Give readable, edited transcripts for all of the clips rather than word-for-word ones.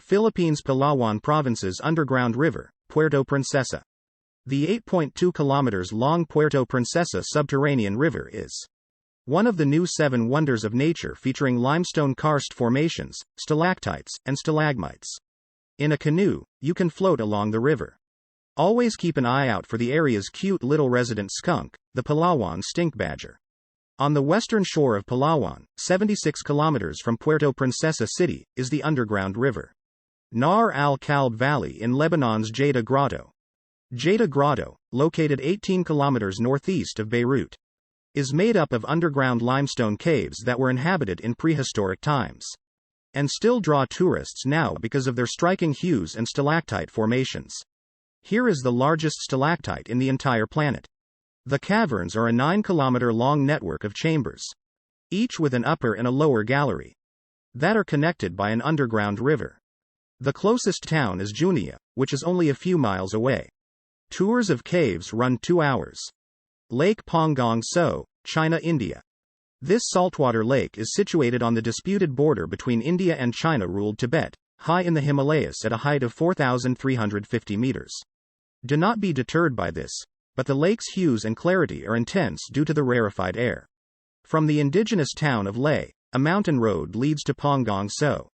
Philippines Palawan Province's underground river, Puerto Princesa. The 8.2 kilometers long Puerto Princesa subterranean river is one of the new 7 wonders of nature, featuring limestone karst formations, stalactites, and stalagmites. In a canoe, you can float along the river. Always keep an eye out for the area's cute little resident skunk, the Palawan stink badger. On the western shore of Palawan, 76 kilometers from Puerto Princesa city, is the underground river Nahr al-Kalb Valley in Lebanon's Jeita Grotto. Jeita Grotto, located 18 kilometers northeast of Beirut, is made up of underground limestone caves that were inhabited in prehistoric times and still draw tourists now because of their striking hues and stalactite formations. Here is the largest stalactite in the entire planet. The caverns are a 9-kilometer-long network of chambers, each with an upper and a lower gallery, that are connected by an underground river. The closest town is Junia, which is only a few miles away. Tours of caves run 2 hours. Lake Pangong Tso, China, India. This saltwater lake is situated on the disputed border between India and China-ruled Tibet, high in the Himalayas at a height of 4,350 meters. Do not be deterred by this, but the lake's hues and clarity are intense due to the rarefied air. From the indigenous town of Leh, a mountain road leads to Pangong Tso.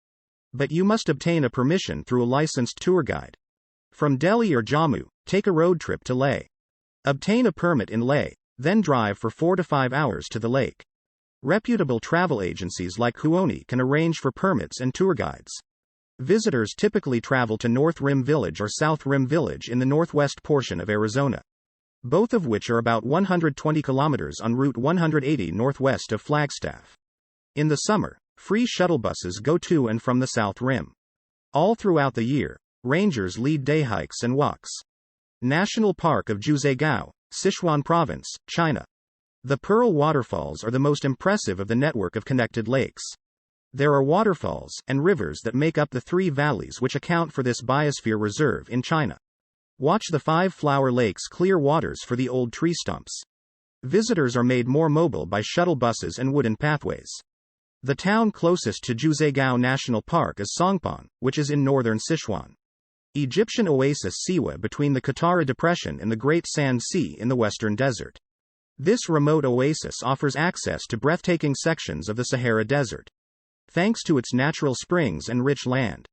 But you must obtain a permission through a licensed tour guide. From Delhi or Jammu, take a road trip to Leh. Obtain a permit in Leh, then drive for 4 to 5 hours to the lake. Reputable travel agencies like Huoni can arrange for permits and tour guides. Visitors typically travel to North Rim Village or South Rim Village in the northwest portion of Arizona, both of which are about 120 kilometers on Route 180 northwest of Flagstaff. In the summer, free shuttle buses go to and from the South Rim. All throughout the year, rangers lead day hikes and walks. National Park of Jiuzhaigou, Sichuan Province, China. The Pearl Waterfalls are the most impressive of the network of connected lakes. There are waterfalls and rivers that make up the 3 valleys which account for this biosphere reserve in China. Watch the 5 Flower Lakes clear waters for the old tree stumps. Visitors are made more mobile by shuttle buses and wooden pathways. The town closest to Jiuzhaigou National Park is Songpan, which is in northern Sichuan. Egyptian oasis Siwa between the Qattara Depression and the Great Sand Sea in the western desert. This remote oasis offers access to breathtaking sections of the Sahara Desert, thanks to its natural springs and rich land.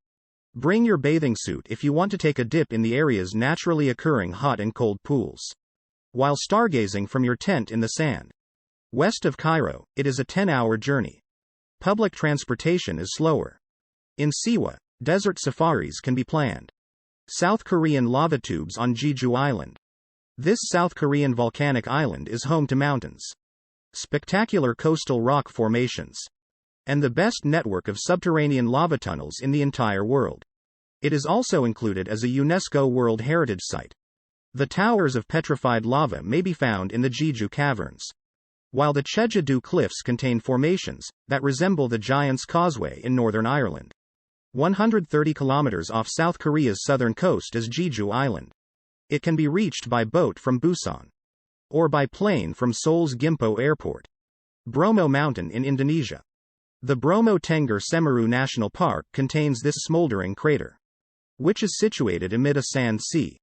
Bring your bathing suit if you want to take a dip in the area's naturally occurring hot and cold pools, while stargazing from your tent in the sand. West of Cairo, it is a 10-hour journey. Public transportation is slower. In Siwa, desert safaris can be planned. South Korean lava tubes on Jeju Island. This South Korean volcanic island is home to mountains, spectacular coastal rock formations, and the best network of subterranean lava tunnels in the entire world. It is also included as a UNESCO World Heritage Site. The towers of petrified lava may be found in the Jeju caverns, while the Jeju cliffs contain formations that resemble the Giant's Causeway in Northern Ireland. 130 kilometers off South Korea's southern coast is Jeju Island. It can be reached by boat from Busan, or by plane from Seoul's Gimpo Airport. Bromo Mountain in Indonesia. The Bromo Tengger Semeru National Park contains this smoldering crater, which is situated amid a sand sea.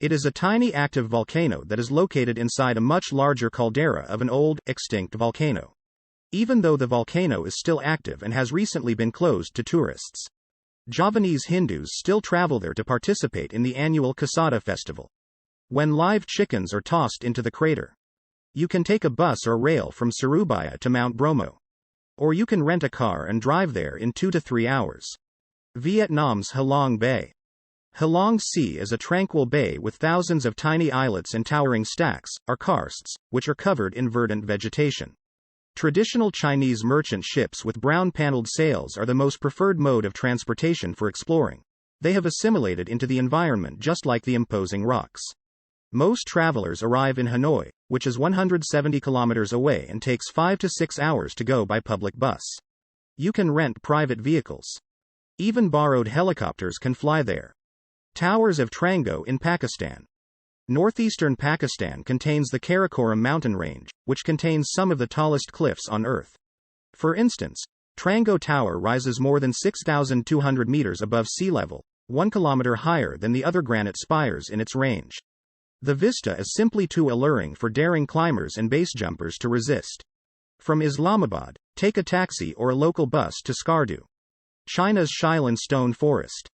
It is a tiny active volcano that is located inside a much larger caldera of an old, extinct volcano. Even though the volcano is still active and has recently been closed to tourists, Javanese Hindus still travel there to participate in the annual Kasada festival, when live chickens are tossed into the crater. You can take a bus or rail from Surabaya to Mount Bromo, or you can rent a car and drive there in 2 to 3 hours. Vietnam's Halong Bay. Halong Sea is a tranquil bay with thousands of tiny islets and towering stacks, or karsts, which are covered in verdant vegetation. Traditional Chinese merchant ships with brown paneled sails are the most preferred mode of transportation for exploring. They have assimilated into the environment just like the imposing rocks. Most travelers arrive in Hanoi, which is 170 kilometers away and takes 5 to 6 hours to go by public bus. You can rent private vehicles. Even borrowed helicopters can fly there. Towers of Trango in Pakistan. Northeastern Pakistan contains the Karakoram mountain range, which contains some of the tallest cliffs on Earth. For instance, Trango Tower rises more than 6,200 meters above sea level, 1 kilometer higher than the other granite spires in its range. The vista is simply too alluring for daring climbers and base jumpers to resist. From Islamabad, take a taxi or a local bus to Skardu, China's Shilin Stone Forest.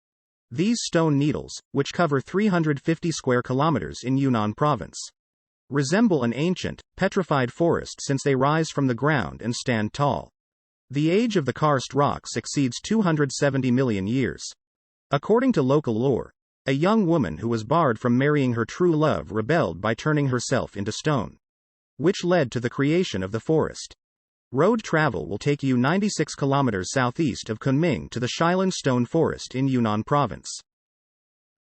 These stone needles, which cover 350 square kilometers in Yunnan province, resemble an ancient, petrified forest since they rise from the ground and stand tall. The age of the karst rocks exceeds 270 million years. According to local lore, a young woman who was barred from marrying her true love rebelled by turning herself into stone, which led to the creation of the forest. Road travel will take you 96 kilometers southeast of Kunming to the Shilin Stone Forest in Yunnan province.